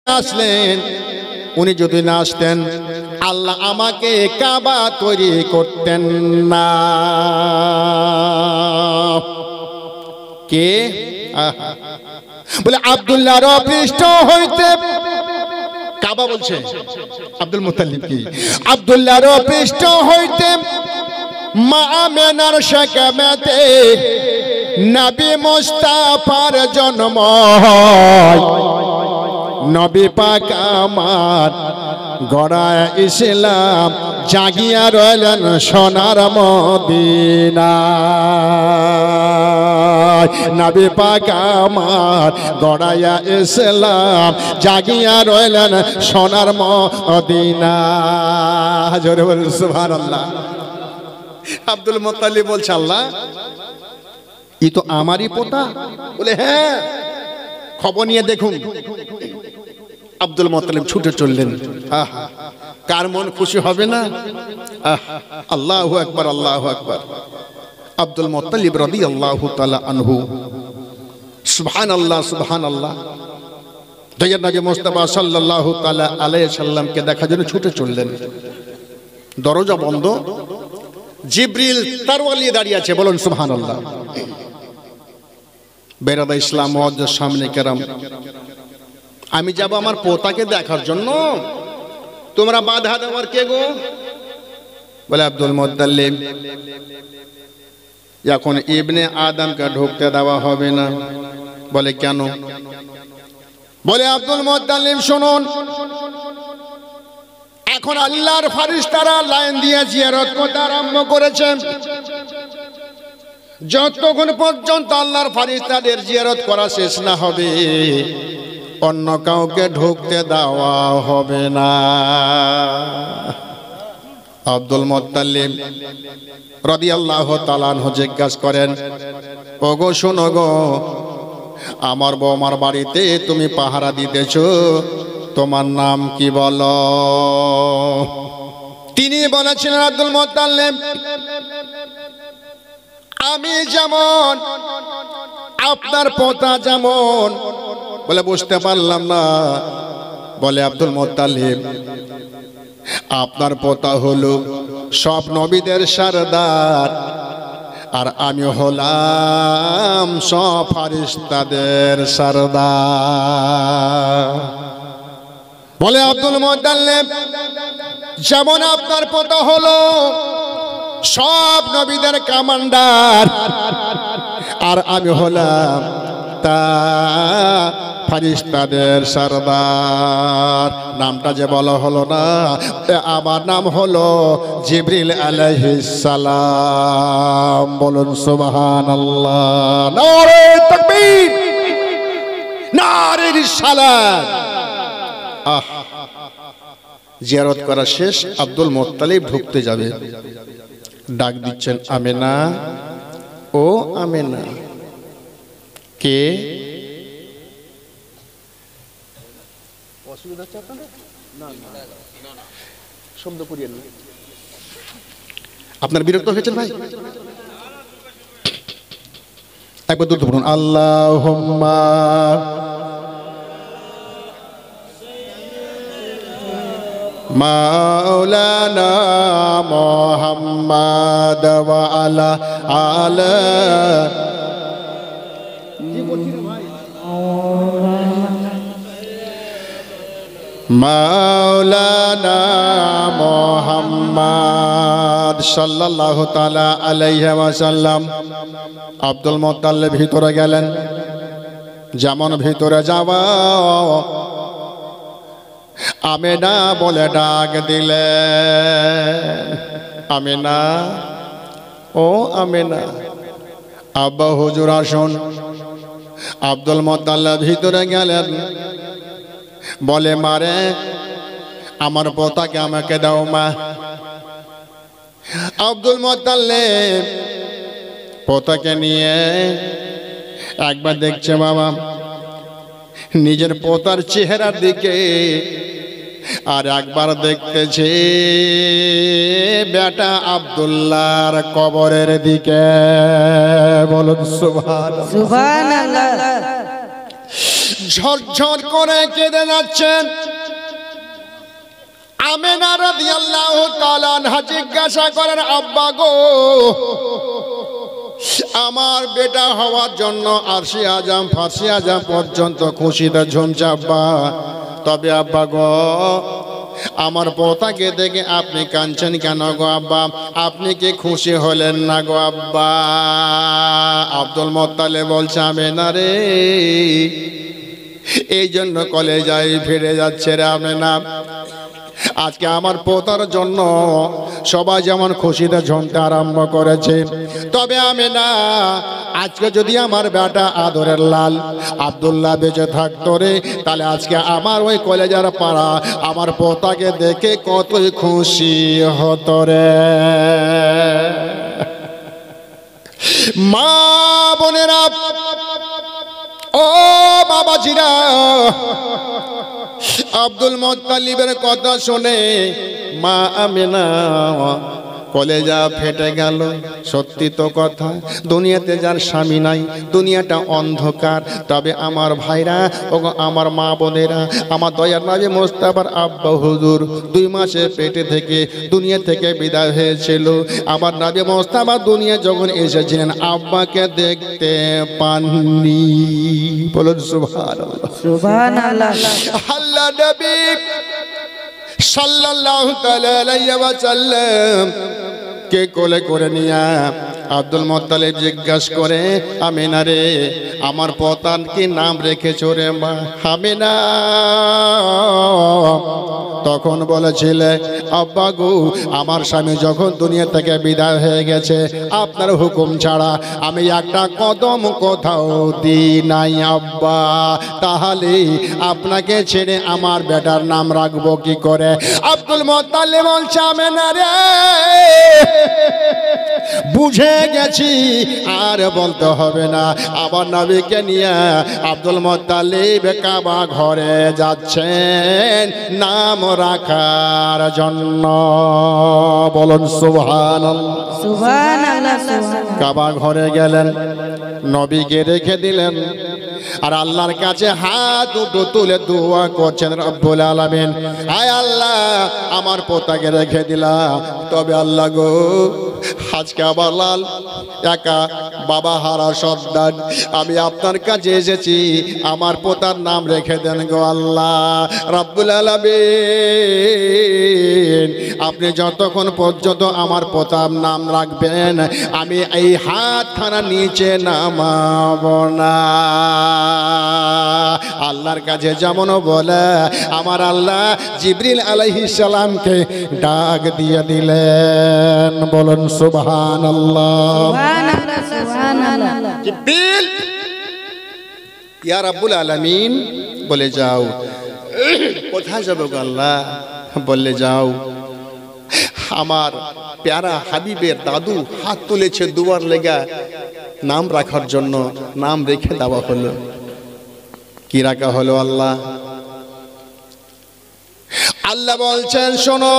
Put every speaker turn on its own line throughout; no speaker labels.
আসলেন, উনি যদি না আসতেন আল্লাহ আমাকে কাবা তৈরি করতেন না। কে? বলে আব্দুল্লাহর পৃষ্ঠ হইতে, কাবা বলছে আব্দুল মুত্তালিব কি, আব্দুল্লাহর পৃষ্ঠ হইতে মা আমেনার শাকামাতে নবী মুস্তাফার জন্ম হয়। নবী পাক আমার গড়ায় ইসলাম জাগিয়া রইলেন সোনার মদিনায়। নবী পাক আমার গড়ায়া ইসলাম জাগিয়া রইলেন সোনার মদিনায়। জোরে বলুন সুবহানাল্লাহ। আব্দুল মুত্তালিব বলছে আল্লাহ ই তো আমারই পোতা। বলে হ্যাঁ, খবর নিয়ে দেখুন। আব্দুল মুত্তালিব ছুটে চললেন। কার মন খুশি হবে না? আল্লাহু আকবার, আল্লাহু আকবার। আব্দুল মুত্তালিব রাদিয়াল্লাহু তাআলা আনহু, সুবহানাল্লাহ সুবহানাল্লাহ, দয়ার নবী মুস্তাফা সাল্লাল্লাহু তাআলা আলাইহি সাল্লামকে দেখার জন্য ছুটে চললেন। দরজা বন্ধ, জিবরিল তরবারি দাঁড়িয়ে আছে। বলুন সুবহানাল্লাহ। বেরাদা ইসলাম মুআজ্জাজ সামনে কেরাম, আমি যাব আমার পোতাকে দেখার জন্য, তোমরা বাধা দেওয়ার কে গো? বলে আব্দুল মুত্তালিব। এখন ইবনে আদমকে ঢুকতে দেওয়া হবে না। বলে কেন? বলে আব্দুল মুত্তালিব শুনুন, এখন আল্লাহর ফেরেশতারা লাইন দিয়ে জিয়ারত করতে আরম্ভ করেছে। যতক্ষণ পর্যন্ত আল্লাহর ফেরেশতাদের জিয়ারত করা শেষ না হবে অন্য কাউকে ঢুকতে দেওয়া হবে না। আব্দুল মুত্তালিব রাদিয়াল্লাহু তাআলা আনহু জিজ্ঞাসা করেন, ওগো শোনো গো, আমার বৌমার বাড়িতে তুমি পাহারা দিতেছো, তোমার নাম কি বলো? তিনি বলেছিলেন আব্দুল মুত্তালিব, আমি যেমন আপনার পোতা যেমন। বলে বুঝতে পারলাম না। বলে আব্দুল মুত্তালিব, আপনার পোতা হলো সব নবীদের সরদার, আর আমি হলাম সব ফেরেশতাদের সরদার। বলে আব্দুল মুত্তালিব, যেমন আপনার পোতা হলো সব নবীদের কমান্ডার, আর আমি হলাম তা ফেরেশতাদের সরদার। নামটা যে বলা হলো না, আমার নাম হলো জিবরিল আলাইহিস সালাম। বলুন সুবহানাল্লাহ। নারে তাকবীর, নারে রিসালাত। জিয়ারত করা শেষ, আব্দুল মুত্তালিব ঢুকতে যাবে। ডাক দিচ্ছেন, আমেনা, ও আমেনা। কে? অসুবিধা হচ্ছে আপনাদের? না না, শব্দ করিয়েন না। আপনার বিরক্ত হয়েছেন ভাই? একবার দ্রুত বলুন, আল্লাহুম্মা মাওলানা মুহাম্মাদ ওয়া আলা আলা মাওলানা মুহাম্মাদ সাল্লাল্লাহু তাআলা আলাইহি ওয়াসাল্লাম। আব্দুল মুত্তালিব ভিতরে গেলেন। যেমন ভিতরে যাওয়া, আমেনা বলে ডাক দিলেন। আমেনা, ও আমেনা। আব্বা হুজুর আসুন। আব্দুল মুত্তালিব ভিতরে গেলেন। বলে মারে, আমার পোতাকে আমাকে দাও মা। আব্দুল মুত্তালিব পোতাকে নিয়ে একবার দেখছে বাবা নিজের পোতার চেহারার দিকে, আর একবার দেখতেছে বেটা আব্দুল্লাহর কবরের দিকে। বলুন সুবহানাল্লাহ। ঝরঝর করে কেঁদে যাচ্ছেন। আমিনা রাদিয়াল্লাহু তাআলা আনহা জিজ্ঞাসা করেন, আব্বা গো, আমার বেটা হওয়ার জন্য আরশে আজম ফারশে আজম পর্যন্ত খুশিতে ঝুমছে আব্বা, তবে আব্বা গো আমার পোতাকে দেখে আপনি কাঁদছেন কেন গো আব্বা? আপনি কি খুশি হলেন না গো আব্বা? আব্দুল মুত্তালিব বলছে, আমিনা রে, এই জন্য কলেজায় ফিরে যাচ্ছে রে আমিনা। আজকে আমার পোতার জন্য সবাই যেমন খুশিতে ঝুমতে আরম্ভ করেছে, তবে আমিনা আজকে যদি আমার বেটা আদরের লাল আব্দুল্লাহ বেঁচে থাকতো রে, তাহলে আজকে আমার ওই কলেজার পাড়া আমার পোতাকে দেখে কতই খুশি হতো রে। মা বোনেরা, ও বাবাজিরা, আব্দুল মুত্তালিবের কথা শুনে মা আমিনা কলেজা ফেটে গেল। সত্যি তো কথা, দুনিয়াতে যার স্বামী নাই, দুনিয়াটা অন্ধকার। তবে আমার ভাইরা ও আমার মা বোনেরা, আমার দয়ার নবী মুস্তাফার আব্বা হুজুর 2 মাসের পেটে থেকে দুনিয়া থেকে বিদায় হয়েছিল। আমার নবী মুস্তাফা দুনিয়া যখন এসেছিলেন আব্বাকে দেখতে পাননি। বলুন সুবহানাল্লাহ, সুবহানাল্লাহ। আল্লাহ নবী সাল্লাল্লাহু তাআলা আলাইহি ওয়াসাল্লাম কে কোলে করে নিয়া আব্দুল মুত্তালিব জিজ্ঞাসা করে, আমিনা রে, আমার পোতার কি নাম রেখেছো রে মা? আমিনা তখন বলেছিলে, আব্বা গো, আমার স্বামী যখন দুনিয়া থেকে বিদায় হয়ে গেছে, আপনার হুকুম ছাড়া আমি একটা কদম কোথাও দিই নাই আব্বা, তাহলে আপনাকে ছেড়ে আমার বেটার নাম রাখবো কি করে? আব্দুল মুত্তালিব বলছে, আমিনা রে, বুঝে গেছি, আর বলতে হবে না। আমার নবীকে নিয়ে আব্দুল মুত্তালিব কাবা ঘরে যাচ্ছেন নাম রাখার জন্য। বলুন সুবহানাল্লাহ, সুবহানাল্লাহ। কাবা ঘরে গেলেন, নবীকে রেখে দিলেন, আর আল্লাহর কাছে হাত দুটো তুলে দোয়া করছেন, রব্বুল আলামিন, আয় আল্লাহ, আমার পোতাকে রেখে দিলাম, তবে আল্লাহ গো, আজকে আবার লাল একা বাবা হারা সন্তান, আমি আপনার কাছে এসেছি, আমার পোতার নাম রেখে দেন গো আল্লাহ রব্বুল আলামিন। আপনি যতক্ষণ পর্যন্ত আমার পোতার নাম রাখবেন, আমি এই হাতখানা নিচে নামাবো না। আল্লাহর কাছে যেমন বলে, আমার আল্লাহ জিবরিল আলাইহিস সালামকে ডাক দিয়ে দিলেন। বলুন সুবহানাল্লাহ, সুবহানাল্লাহ, সুবহানাল্লাহ। জিবরিল, ইয়া রাব্বুল আলামিন, বলে যাও। কোথায় যাবো গো আল্লাহ? বললে যাও, আমার প্যারা হাবিবের দাদু হাত তুলেছে দুয়ার লেগা নাম রাখার জন্য, নাম রেখে দেওয়া হলো। কি রাখা হলো আল্লাহ? আল্লাহ বলছেন, শোনো,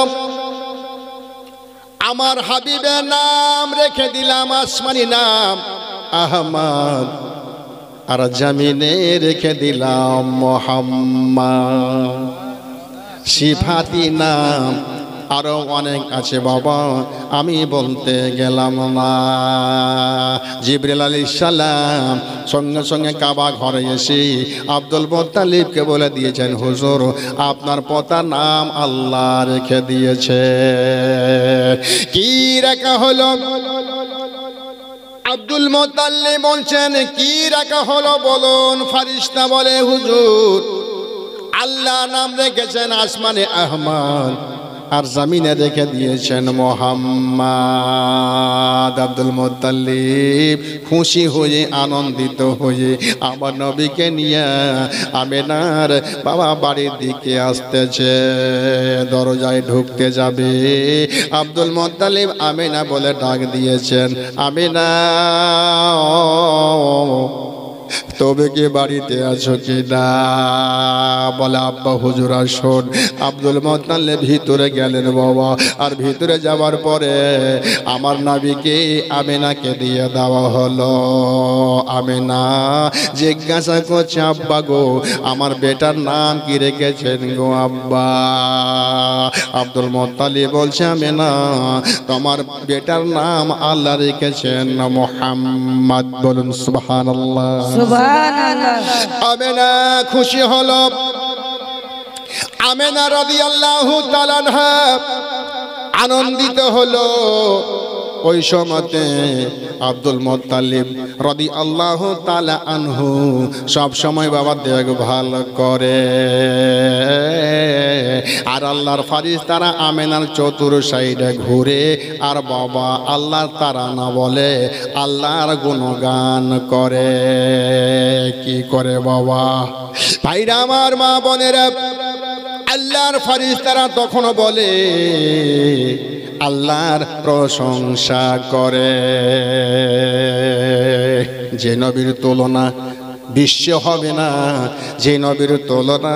আমার হাবিবের নাম রেখে দিলাম আসমানি নাম আহমদ, আর জমিনে রেখে দিলাম মুহাম্মদ। সিফাতি নাম আরো অনেক আছে বাবা, আমি বলতে গেলাম না। জিবরিল আলাইহিস সালাম সঙ্গে সঙ্গে কাবা ঘরে এসে আব্দুল মুত্তালিবকে বলে দিয়েছেন, হুজুর, আপনার পোতার নাম আল্লাহ রেখে দিয়েছে। কি রাখা হলো? আব্দুল মুত্তালিব বলছেন, কি রাখা হলো বলুন? ফারিস্তা বলে, হুজুর, আল্লাহ নাম রেখেছেন আসমানে আহমদ, আর জমিনে রেখে দিয়েছেন মুহাম্মদ। আব্দুল মুত্তালিব খুশি হয়ে আনন্দিত হয়ে আমার নবীকে নিয়ে আমিনার বাবা বাড়ির দিকে আসতেছে। দরজায় ঢুকতে যাবে, আব্দুল মুত্তালিব আমিনা বলে ডাক দিয়েছেন, আমিনা। তবে কি বাড়িতে আছো কি না? বলে আব্বা হুজুর আসুন। আব্দুল মুত্তালিব ভিতরে গেলেন বাবা। আর ভিতরে যাওয়ার পরে আমার নবীকে আমিনাকে দিয়ে দেওয়া হলো। আমিনা জিজ্ঞাসা করছে, আব্বা গো আমার বেটার নাম কি রেখেছেন গো আব্বা? আব্দুল মুত্তালিব বলছে, আমিনা তোমার বেটার নাম আল্লাহ রেখেছেন মুহাম্মদ। বলুন সুবহানাল্লাহ।
সুবহানাল্লাহ।
আমিনা খুশি হলো। আমিনা রাদিয়াল্লাহু তাআলা আনহা আনন্দিত হলো। ওই সময়তে আব্দুল মুত্তালিব রাদিয়াল্লাহু তাআলা আনহু সব সময় বাবা দেখভাল করে। আর আল্লাহর ফারিস্তারা আমিনার চতুর সাইডে ঘুরে আর বাবা আল্লাহর তারানা বলে, আল্লাহর গুণগান করে। কি করে বাবা? ভাইরা আমার, মা বোনেরা, আল্লাহর ফারিস্তারা তখন বলে আল্লাহর প্রশংসা করে। যে নবীর তুলনা বিশ্বে হবে না, যে নবীর তুলনা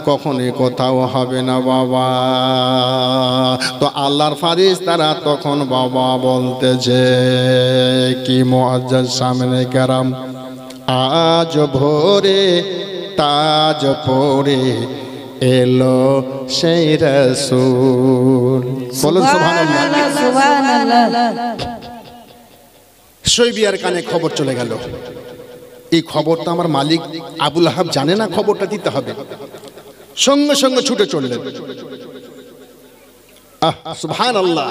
কখনোই কোথাও হবে না বাবা। তো আল্লাহর ফারিস্তারা তখন বাবা বলতেছে, কি মুআজ্জাজ সামনে কেরাম, আজ ভোরে তাজ পরে এলো সেই রাসূল। বলুন সুবহানাল্লাহ।
সুবহানাল্লাহ।
শৈবিয়ার কানে খবর চলে গেল। এই খবরটা আমার মালিক আবু লাহাব জানে না, খবরটা দিতে হবে। সঙ্গে সঙ্গে ছুটে চললেন। সুবহানাল্লাহ।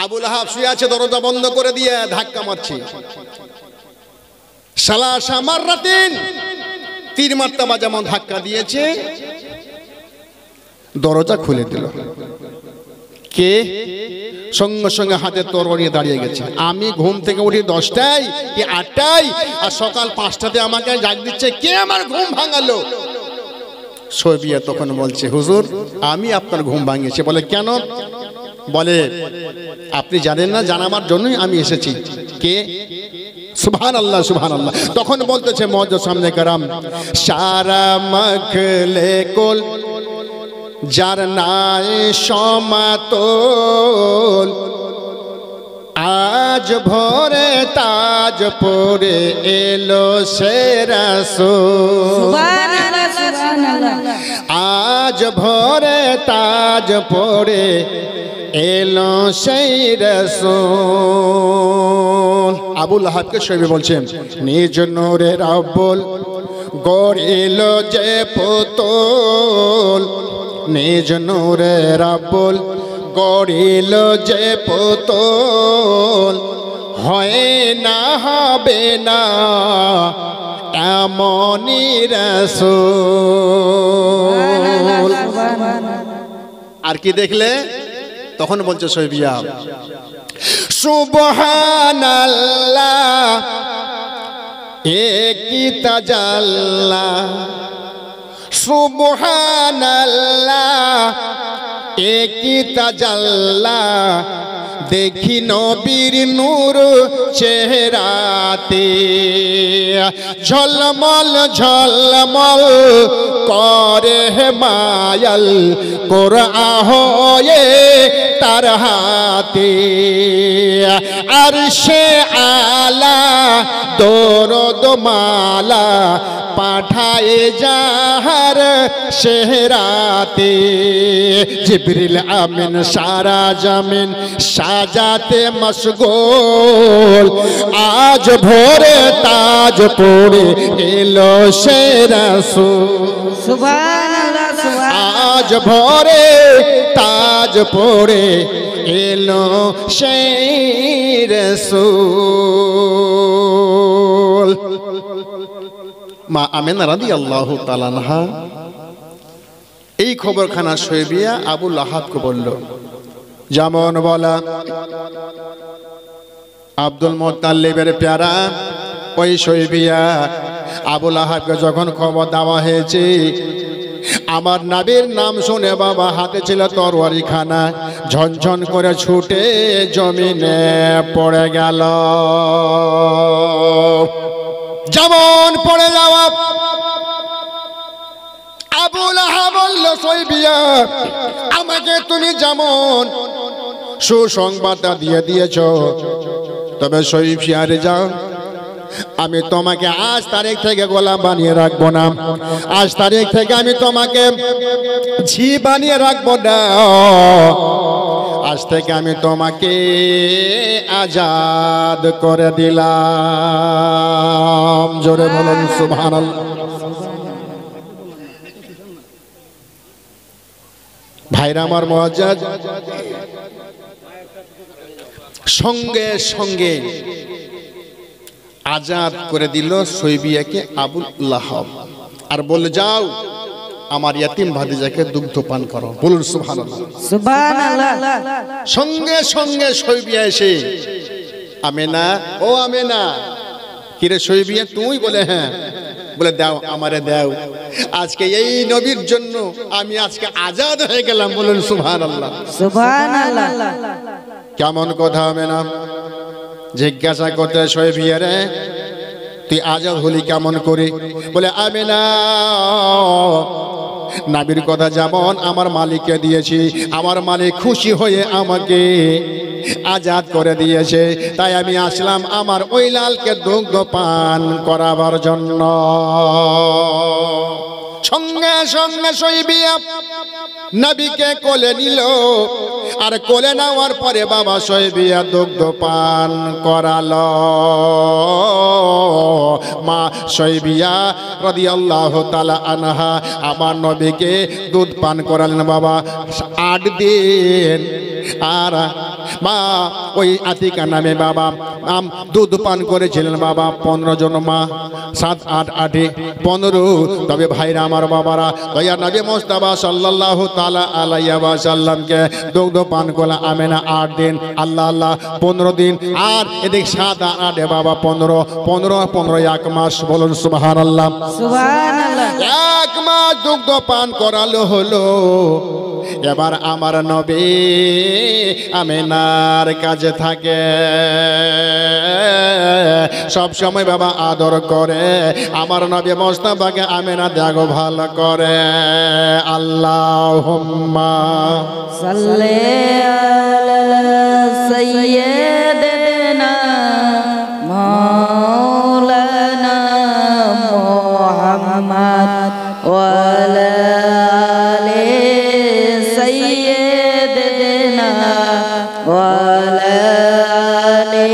আবু লাহাব শুয়ে আছে, দরজা বন্ধ করে দিয়ে ধাক্কা মারছে। সালাসা মাররাতিন, 3 মারতাবা যেমন ধাক্কা দিয়েছে, দরজা খুলে দিল। কে? সঙ্গে সঙ্গে হাতে তরবারি নিয়ে দাঁড়িয়ে গেছে। আমি ঘুম থেকে উঠি 10টায় কি 8টায়, আর সকাল 5টাতে আমাকে জাগ দিচ্ছে, কে আমার ঘুম ভাঙালো? শৈবিয়া তখন বলছে, হুজুর আমি আপনার ঘুম ভাঙিয়েছি। বলে কেন? বলে আপনি জানেন না, জানাবার জন্যই আমি এসেছি। কে? সুবহানাল্লাহ সুবহানাল্লাহ। তখন বলতেছে মুআজ্জাজ সামনে কারাম, সারা মখলে কুল যার নাই সমাতল, আজ ভোরে তাজ পরে এলো সে রাসূল।
সুবহানাল্লাহ। সুবহানাল্লাহ।
আজ ভোরে তাজ পরে এলো সেই রাসূল। আবু লাহাবকে শৈবী বলছেন, নিজ নূরের আব্বুল গড়িল যে পুতুল, নিজ নূরের আব্বুল গড়িল যে পুতুল, হয় না হবে না এমনই রাসূল। আর কি দেখলে? তখন বলছে শৈবিয়া, সুবহানাল্লাহ একি তাজাল্লা, সুবহানাল্লাহ একি তাজাল্লা, দেখি নবীর নূর চেহারাতে, ঝলমল ঝলমল করে মায়াল কোরআন হয়ে তার হাতে, আরশে আলা দরদ মালা পাঠায়ে যাহার শেহরাতে, জিবরিল আমিন সারা জামিন সাজাতে মশগুল, আজ ভোরে তাজ পরে এলো সে রাসূল।
সুবহানাল্লাহ।
আজ ভোরে তাজ পরে এলো সেই রাসূল। মা আমিনা রাদিয়াল্লাহু তাআলা আনহা এই খবরখানা শৈবিয়া আবু লাহাবকে বলল। যেমন বলা আব্দুল মুত্তালিবের প্যারা ওই শৈবিয়া আবু লাহাবকে যখন খবর দেওয়া হয়েছে, আমার নবীর নাম শুনে বাবা হাতে ছিল তরবারি খানা, ঝনঝন করে ছুটে জমিনে পড়ে গেল। যেমন পড়ে যাওয়া আবু লাহাব বলল, সইবিয়া আমাকে তুমি যেমন সুসংবাদটা দিয়ে দিয়েছ, তবে সইফিয়ার যাও, আমি তোমাকে আজ তারিখ থেকে গোলাম বানিয়ে রাখবো না, আজ তারিখ থেকে আমি তোমাকে ঝি বানিয়ে রাখবো না, আজ থেকে আমি তোমাকে আজাদ করে দিলাম। জোরে বলুন সুবহানাল্লাহ। ভাইরা আমার মুআজ্জাজ, সঙ্গে সঙ্গে আজাদ করে দিল সইবিয়াকে আবু লাহাব, আর বলে যাও আমার ইয়াতিম ভাতিজাকে দুগ্ধ পান করো। বলুন সুবহানাল্লাহ।
সুবহানাল্লাহ।
সঙ্গে সঙ্গে সইবিয়া এসে, আমেনা, ও আমেনা, কিরে সইবিয়া তুই? বলে হ্যাঁ। বলে দাও, আমারে দাও, আজকে এই নবীর জন্য আমি আজকে আজাদ হয়ে গেলাম। বলুন সুবহানাল্লাহ।
সুবহানাল্লাহ।
কেমন কথা আমেনা? জিজ্ঞাসা করতে সইবিয়া, রে তুই আজাদ হলি কেমন করে? বলে আমেনা, নবীর কথা যেমন আমার মালিককে দিয়েছি, আমার মালিক খুশি হয়ে আমাকে আজাদ করে দিয়েছে, তাই আমি আসলাম আমার ওই লালকে দুগ্ধ পান করাবার জন্য। সঙ্গে সঙ্গে সইবিয়া নবীকে কোলে নিল, আর কোলে নেওয়ার পরে বাবা সইবিয়া দুগ্ধ পান করালো। মা সইবিয়া রাদিয়াল্লাহু তাআলা আনহা আমার নবীকে দুধ পান করালেন বাবা 8 দিন। আর মা ওই আতিকা নামে বাবা দুধ পান করেছিলেন বাবা 15 জন মা, 7 8 8 15। তবে ভাইরা আমার বাবারা, দয়া নবী মুস্তাফা সাল্লাল্লাহু তাআলা আলাইহি ওয়াসাল্লামকে দুগ্ধ পান করলা আমেনা 8 দিন, আল্লাহ আল্লাহ 15 দিন, আর এদিক 7 8 বাবা 15 15 15 1 মাস। বলুন সুবহানাল্লাহ।
সুবহানাল্লাহ।
1 মাস দুগ্ধ পান করালো হলো। এবার আমার নবী আমেনার কাছে থাকে, সব সময় বাবা আদর করে। আমার নবী মুস্তাফাকে আমেনা দেখো ভালো করে। আল্লাহুম্মা
সাল্লি আলা সাইয়্যিদিনা মাওলানা মুহাম্মদ ওয়া আলা আলি সাইয়্যিদিনা ওয়া আলা আলি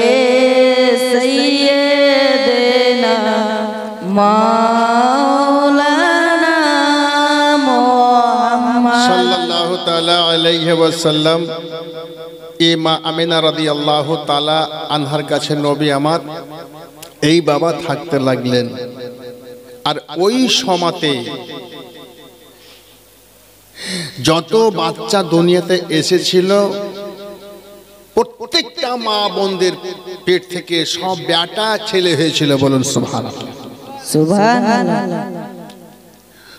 সাইয়্যিদিনা মাওলানা মুহাম্মদ
সাল্লাল্লাহু তাআলা আলাইহি ওয়াসাল্লাম মা আমিনা রাদিয়াল্লাহু তাআলা আনহার কাছে নবী আমার এই বাবা থাকতে লাগলেন। আর ওই সময়তে যত বাচ্চা দুনিয়াতে এসেছিল প্রত্যেকটা মা বোনদের পেট থেকে সব বেটা ছেলে হয়েছিল। বলুন সুবহানাল্লাহ।
সুবহানাল্লাহ।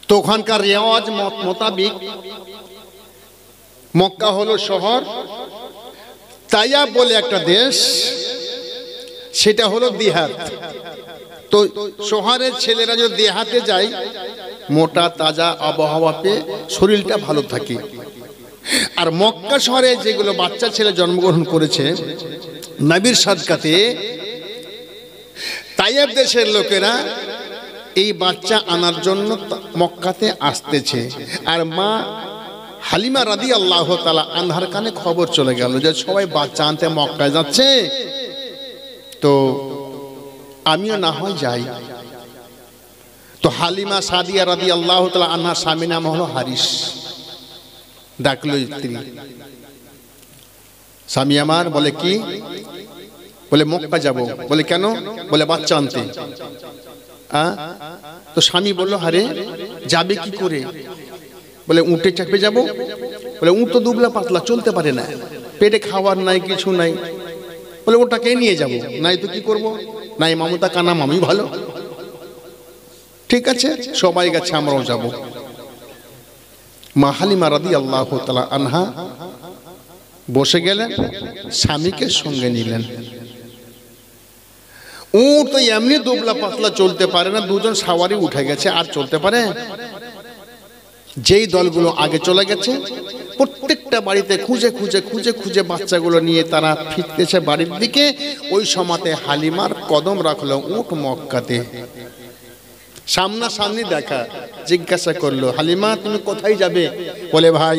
তো ওখানকার রেওয়াজ মোতাবিক মক্কা হলো শহর, তাইয়াব বলে একটা দেশ, সেটা হলো দেহাত। তো শহরের ছেলেরা যদি দেহাতে যায়, মোটা তাজা আবহাওয়া পেয়ে শরীরটা ভালো থাকে। আর মক্কা শহরে যেগুলো বাচ্চা ছেলে জন্মগ্রহণ করেছে নবীর সাদকাতে, তাইয়াব দেশের লোকেরা এই বাচ্চা আনার জন্য মক্কাতে আসতেছে। আর মা হালিমা রাদিয়াল্লাহু তাআলা আনহার কানে খবর চলে গেল যে সবাই বাচ্চা আনতে মক্কায় যাচ্ছে, তো আমিও না হয় যাই। তো হালিমা সাদিয়া রাদিয়াল্লাহু তাআলা আনহার স্বামী নাম হলো হারিস। ডাকলো স্ত্রী, স্বামী আমার। বলে কি? বলে মক্কা যাব। বলে কেন? বলে বাচ্চা আনতে। তো স্বামী বললো, আরে যাবে কি করে? বলে উঁটে চাপে যাব। বলে উঁট তো দুবলা পাতলা, চলতে পারে না, পেটে খাবার নাই, কিছু নাই। বলে ওটাকে নিয়ে যাব, নাই তো কি করব? নাই মামুতা কানা মামি ভালো। ঠিক আছে, সবাই গেছে, আমরাও যাব। মা হালিমা রাদিয়াল্লাহু তাআলা আনহা বসে গেলেন, স্বামীকে সঙ্গে নিলেন। উট তো এমনি দুবলা পাতলা চলতে পারে না, দুজন সাওয়ারি উঠে গেছে, আর চলতে পারে? যেই দলগুলো আগে চলে গেছে প্রত্যেকটা বাড়িতে খুঁজে খুঁজে খুঁজে খুঁজে বাচ্চাগুলো নিয়ে তারা ফিরতেছে বাড়ির দিকে। ওই সময়তে হালিমার কদম রাখলো উট মক্কাতে। সামনাসামনি দেখা, জিজ্ঞাসা করলো, হালিমা তুমি কোথায় যাবে? বলে ভাই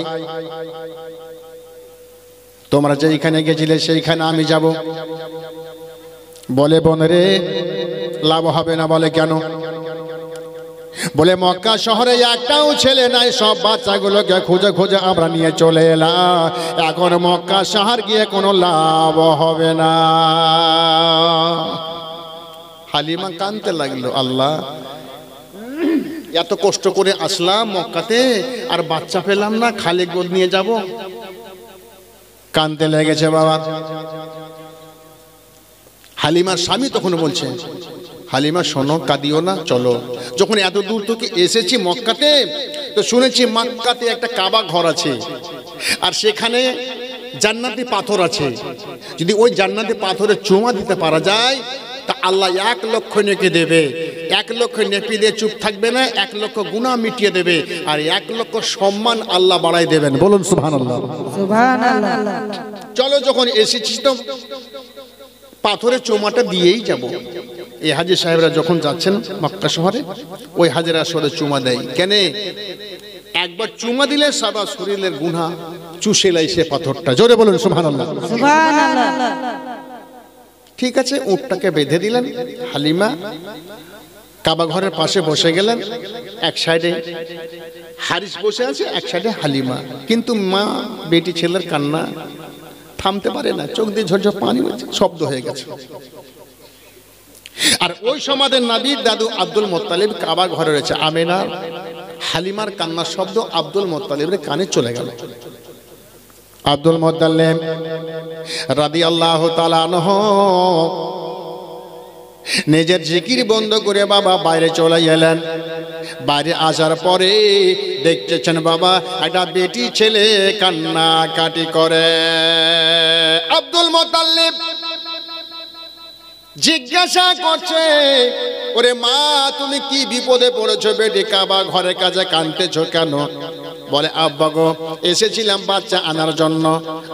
তোমরা যেইখানে গেছিলে সেইখানে আমি যাব। বলে বোন রে লাভ হবে না। বলে কেন? বলে মক্কা শহরে একটাও ছেলে নাই, সব বাচ্চাগুলোকে খুঁজে খুঁজে আমরা নিয়ে চলে এলাম, এখন মক্কা শহর গিয়ে কোনো লাভ হবে না। হালিমা কাঁদতে লাগলো, আল্লাহ এত কষ্ট করে আসলাম মক্কাতে আর বাচ্চা পেলাম না, খালি গোদ নিয়ে যাব। কাঁদতে লেগেছে বাবা। হালিমার স্বামী তখন বলছে, হালিমা শোনো, কাঁদিও না, চলো। যখন এত দূর থেকে এসেছি মক্কাতে, তো শুনেছি মক্কাতে একটা কাবা ঘর আছে, আর সেখানে জান্নাতি পাথর আছে। যদি ওই জান্নাতি পাথরে চুমা দিতে পারা যায় তা আল্লাহ 1 লক্ষ নেকি দেবে। 1 লক্ষ নেকি দিয়ে চুপ থাকবে না, 1 লক্ষ গুনাহ মিটিয়ে দেবে, আর 1 লক্ষ সম্মান আল্লাহ বাড়াই দেবেন। বলুন সুবহানাল্লাহ।
সুবহানাল্লাহ।
চলো, যখন এসেছি তো পাথরের চুমাটা দিয়েই যাব। এই হাজী সাহেবরা যখন যাচ্ছেন মক্কা শহরে, ওই হাজেরা আসরে চুমা দেয়। কেন? একবার চুমা দিলে সারা শরীরের গুনাহ চুষে লাই সে পাথরটা। জোরে বলুন সুবহানাল্লাহ।
সুবহানাল্লাহ।
ঠিক আছে, উটটাকে বেঁধে দিলেন। হালিমা কাবা ঘরের পাশে বসে গেলেন। এক সাইডে হারিস বসে আছে, এক সাইডে হালিমা। কিন্তু মা বেটি ছেলের কান্না থামতে পারে না, চোখ দিয়ে ঝরঝর পানি শব্দ হয়ে গেছে। আর ওই সমাজের নবীর দাদু আব্দুল মুত্তালিব কাবা ঘরে রয়েছে। আমেনা হালিমার কান্নার শব্দ আব্দুল মুত্তালিবের কানে চলে গেল। আব্দুল মুত্তালিব রাদিয়াল্লাহু তাআলা আনহু নিজের জিকির বন্ধ করে বাবা বাইরে চলে গেলেন। বাইরে আসার পরে দেখতেছেন বাবা একটা বেটি ছেলে কান্না কাটি করে। আব্দুল মুত্তালিব জিজ্ঞাসা করছে, ওরে মা তুমি কি বিপদে পড়েছো? বেটি কাবা ঘরের কাছে কাঁদতেছো কেন? বলে আব্বা গো, এসেছিলাম বাচ্চা আনার জন্য,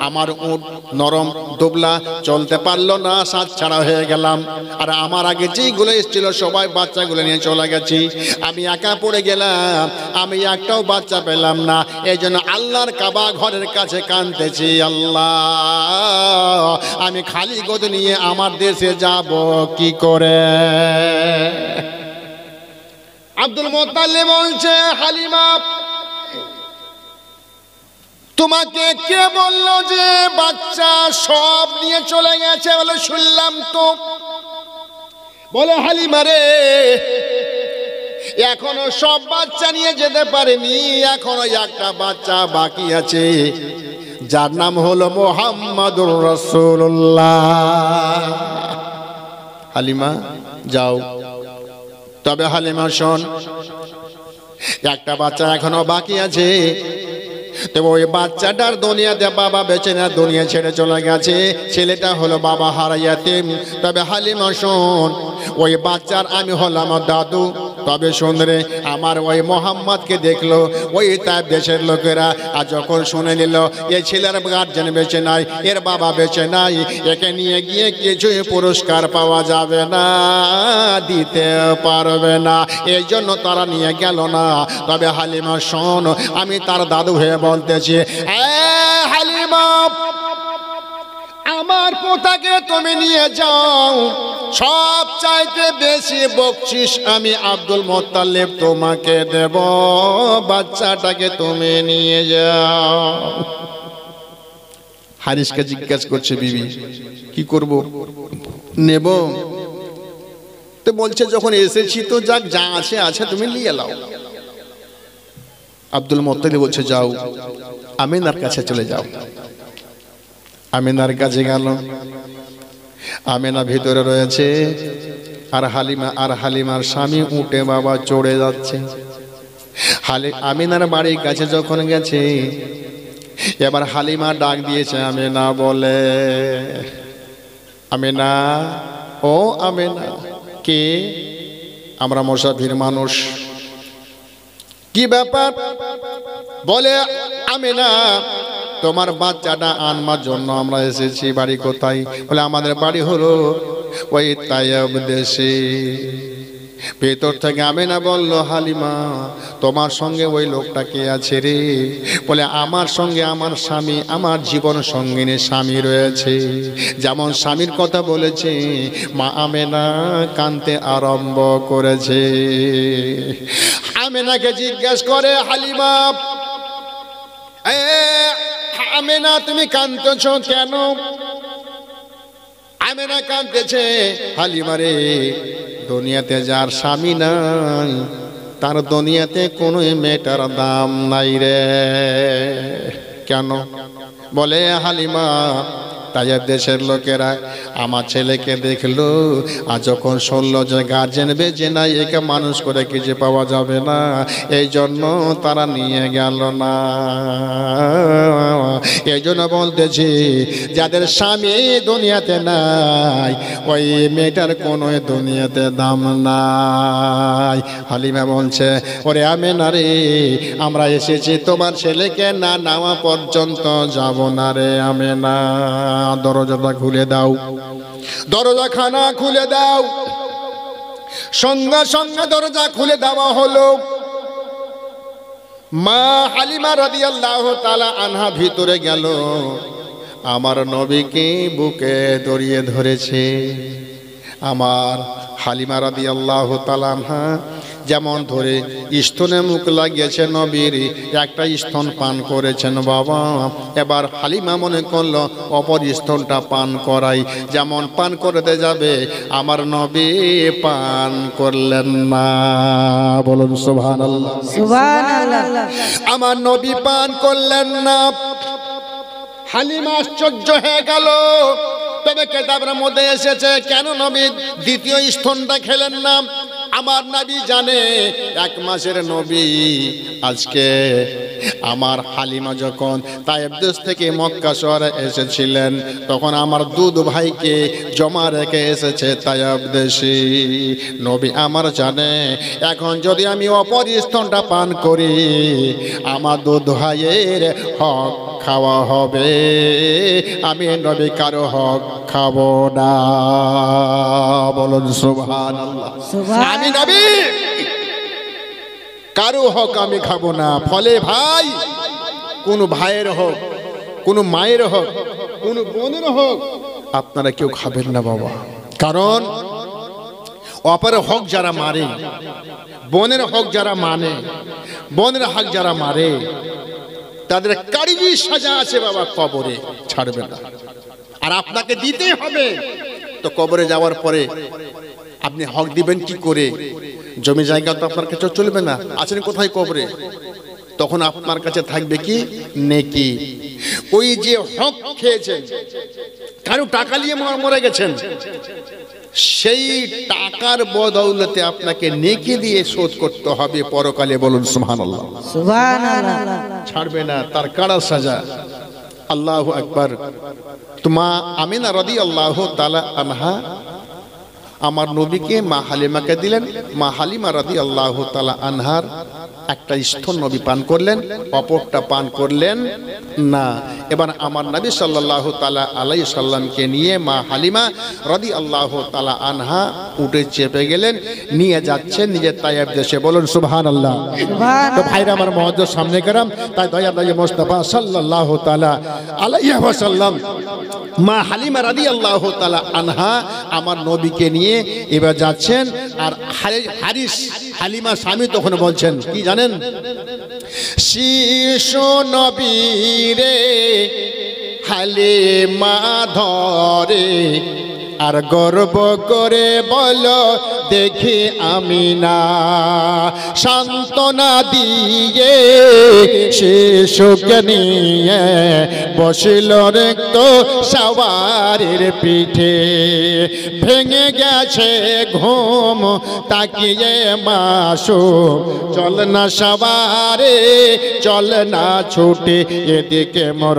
আমার উট নরম দুবলা চলতে পারলো না, সাত ছাড়া হয়ে গেলাম, আর আমার আগে যেইগুলো এসেছিল সবাই বাচ্চাগুলো নিয়ে চলে গেছি, আমি একা পড়ে গেলাম, আমি একটাও বাচ্চা পেলাম না, এই জন্য আল্লাহর কাবা ঘরের কাছে কাঁদতেছি। আল্লাহ আমি খালি গোদ নিয়ে আমার দেশে যাব কি করে? আব্দুল মুত্তালিব বলছে, হালিমা তোমাকে কে বললো যে বাচ্চা সব নিয়ে চলে গেছে? বলে শুনলাম তো। বলে হালিমা রে, এখনো সব বাচ্চা নিয়ে যেতে পারেনি, এখনো একটা বাচ্চা বাকি আছে, যার নাম হলো মুহাম্মাদুর রাসূলুল্লাহ। হালিমা যাও। তবে হালিমা শোন, একটা বাচ্চা এখনো বাকি আছে, তবে ওই বাচ্চাটার দুনিয়াতে বাবা বেঁচে না, দুনিয়া ছেড়ে চলে গেছে, ছেলেটা হলো বাবা হারাইয়াতিম। তবে হালিমা শোন, ওই বাচ্চার আমি হলাম দাদু। তবে শোন রে, আমার ওই মোহাম্মদকে দেখলো ওই তার দেশের লোকেরা, আর যখন শুনে নিল এই ছেলের গার্জেন বেঁচে নাই, এর বাবা বেঁচে নাই, একে নিয়ে গিয়ে কিছুই পুরস্কার পাওয়া যাবে না, দিতে পারবে না, এই জন্য তারা নিয়ে গেল না। তবে হালিমা শোন, আমি তার দাদু হয়ে বলতেছি, হালিমা আমার পোতাকে তুমি নিয়ে যাও, সব চাইতে বেশি বকশিশ আমি আব্দুল মুত্তালিব তোমাকে দেব, বাচ্চাটাকে তুমি নিয়ে যাও। হারিসকে জিজ্ঞাসা করছে, বিবি কি করব? নেব তো বলছে, যখন এসেছি তো যাক, যা আছে আছে তুমি নিয়ে নাও। আব্দুল মুত্তালিব বলছে, যাও আমিনার কাছে চলে যাও। আমিনার কাছে গেল। আমিনা ভিতরে রয়েছে, আর হালিমার স্বামী উঠে বাবা চড়ে যাচ্ছে। আমিনার বাড়ির কাছে যখন গেছে, এবার হালিমা ডাক দিয়েছে আমিনা বলে, আমিনা ও আমেনা। কে? আমরা মুসাফির মানুষ। কি ব্যাপার? বলে আমেনা, তোমার বাচ্চাটা আনবার জন্য আমরা এসেছি। বাড়ি কোথায়? বলে আমাদের বাড়ি হলো ওই তায়েব দেশে। ভেতর থেকে আমেনা বলল, হালিমা তোমার সঙ্গে ওই লোকটা কে আছে রে? বলে আমার সঙ্গে আমার স্বামী, আমার জীবন সঙ্গিনী স্বামী রয়েছে। যেমন স্বামীর কথা বলেছে, মা আমেনা কাঁদতে আরম্ভ করেছে। আমেনাকে জিজ্ঞেস করে হালিমা, আমেনা তুমি কাঁদতেছ কেন? আমেনা কাঁদতেছে, হালিমা রে দুনিয়াতে যার স্বামী নাই তার দুনিয়াতে কোনো মেয়েটার দাম নাই রে। কেন? বলে হালিমা, তাইয়েব দেশের লোকেরা আমার ছেলেকে দেখলো, আর যখন শুনলো যে গার্জেন বেঁচে নাই, একে মানুষ করে কিছু পাওয়া যাবে না, এই জন্য তারা নিয়ে গেল না। এই জন্য বলতেছি, যাদের স্বামী দুনিয়াতে নাই ওই মেয়েটার কোনো দুনিয়াতে দাম নাই। হালিমা বলছে, ওরে আমেনা রে, আমরা এসেছি তোমার ছেলেকে না নেওয়া পর্যন্ত যাব না রে আমেনা। দরজাটা খুলে দাও, দরজাখানা খুলে দাও। সঙ্গে সঙ্গে দরজা খুলে দেওয়া হলো। মা হালিমা রাদিয়াল্লাহু তাআলা আনহা ভিতরে গেল, আমার নবীকে বুকে জড়িয়ে ধরেছে। আমার হালিমা রাদিয়াল্লাহু তাআলা আনহা যেমন ধরে স্তনে মুখ লাগিয়েছে, নবীর একটা স্তন পান করেছেন বাবা। এবার হালিমা মনে করলো অপর স্তনটা পান করাই। যেমন পান করতে যাবে, আমার নবী পান করলেন না। বলুন সুবহানাল্লাহ।
সুবহানাল্লাহ।
আমার নবী পান করলেন না। হালিমা আশ্চর্য হয়ে গেল। তবে কেতাবের মধ্যে এসেছে, কেন নবী দ্বিতীয় স্তনটা খেলেন না? আমার নবী জানে 1 মাসের নবী। আজকে আমার হালিমা যখন তায়েব দেশ থেকে মক্কা শহরে এসেছিলেন, তখন আমার দুধ ভাইকে জমা রেখে এসেছে তায়েব দেশে। নবী আমার জানে, এখন যদি আমি অপর স্তনটা পান করি, আমার দুধ ভাইয়ের হক খাওয়া হবে, আমি নবী কারো হক খাবো না। বলুন সুবহানাল্লাহ। আমি নবী কারো হক আমি খাবো না। ফলে ভাই, কোন ভাইয়ের হোক, কোন মায়ের হোক, কোন বোনের হোক, আপনারা কেউ খাবেন না বাবা। কারণ অপরের হক যারা মারে, বোনের হক যারা মানে, বোনের হক যারা মারে, তাদের কারিগরি সাজা আছে বাবা, কবরে ছাড়বে না। আর আপনাকে দিতেই হবে। তো কবরে যাওয়ার পরে আপনি হক দিবেন কি করে? জমি জায়গা তো আপনার কাছে চলবে না। আছেন কোথায়? কবরে। তখন আপনার কাছে থাকবে কি? নেকি। ওই যে হক খেয়েছেন, কারো টাকা নিয়ে মরে গেছেন, সেই টাকার বদৌলতে আপনাকে নেকি দিয়ে শোধ করতে হবে পরকালে। বলুন সুবহানাল্লাহ।
সুবহানাল্লাহ।
ছাড়বে না, তার কাড়া সাজা। আল্লাহু আকবার। তোমা আমিনা রাদিয়াল্লাহু তাআলা আনহা আমার নবীকে মা হালিমাকে দিলেন। মা হালিমা রাদিয়াল্লাহু তাআলা আনহার একটা স্তন নবী পান করলেন, অপরটা পান করলেন না। এবার আমার নবী সাল্লাল্লাহু তাআলা আলাইহি সাল্লামকে নিয়ে মা হালিমা রাদিয়াল্লাহু তাআলা আনহা উঠে চেপে গেলেন, নিয়ে যাচ্ছেন নিজের তায়েব দেশে। বলুন সুবহানাল্লাহ। তো ভাইরা আমার মহজ্জত সামনে কেরাম, তাই দয়ার নবী মুস্তাফা সাল্লাল্লাহু তাআলা আলাইহি ওয়াসাল্লাম মা হালিমা রাদিয়াল্লাহু তাআলা আনহা আমার নবীকে নিয়ে এবার যাচ্ছেন। আর হারিস হালিমা স্বামী তখন বলছেন কি জানেন? শিশু নবী রে হালিমা ধরে, আর গর্ব করে বলো দেখি আমিনা, সান্ত্বনা দিয়ে শিশুকে নিয়ে বসিল রক্ত সওয়ারির পিঠে, ভেঙে গেছে ঘুম তাকিয়ে মাসুম, চল না সওয়ারে চল না ছুটে, এদিকে মর